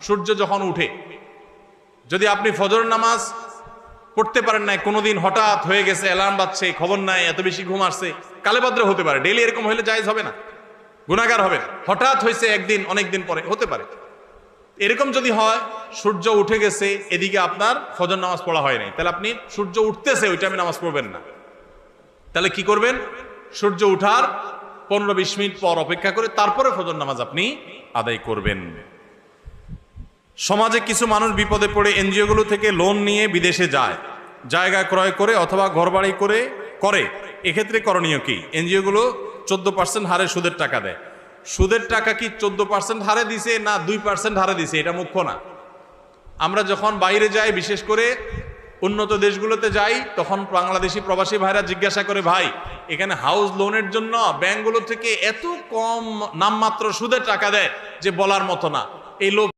সূর্য যখন উঠে, যদি আপনি ফজর নামাজ পড়তে পারেন নাই, কোনোদিন হঠাৎ হয়ে গেছে, অ্যালার্ম বাজছে, খবর নাই, এত বেশি ঘুম আসছে, কালে ভদ্রে হতে পারে, ডেইলি এরকম হলে জায়েজ হবে না, গুনাহগার হবে। হঠাৎ হয়েছে একদিন, অনেকদিন পরে হতে পারে, এরকম যদি হয় সূর্য উঠে গেছে, এদিকে আপনার ফজর নামাজ পড়া হয় নাই, তাহলে আপনি সূর্য উঠতেছে ওই টাইমে নামাজ পড়বেন না। তাহলে কি করবেন? সূর্য উঠার 15-20 মিনিট পর অপেক্ষা করে তারপরে ফজর নামাজ আপনি আদায় করবেন। সমাজে কিছু মানুষ বিপদে পড়ে এনজিওগুলো থেকে লোন নিয়ে বিদেশে যায়, জায়গা ক্রয় করে অথবা ঘরবাড়ি করে এক্ষেত্রে করণীয় কি? এনজিওগুলো 14% হারে সুদের টাকা দেয়। সুদের টাকা কি 14% হারে দিছে না 2% হারে দিছে এটা মুখ্য না। আমরা যখন বাইরে যাই, বিশেষ করে উন্নত দেশগুলোতে যাই, তখন বাংলাদেশি প্রবাসী ভাইরা জিজ্ঞাসা করে, ভাই এখানে হাউস লোনের জন্য ব্যাংকগুলো থেকে এত কম নামমাত্র সুদের টাকা দেয় যে বলার মতো না। এই লোক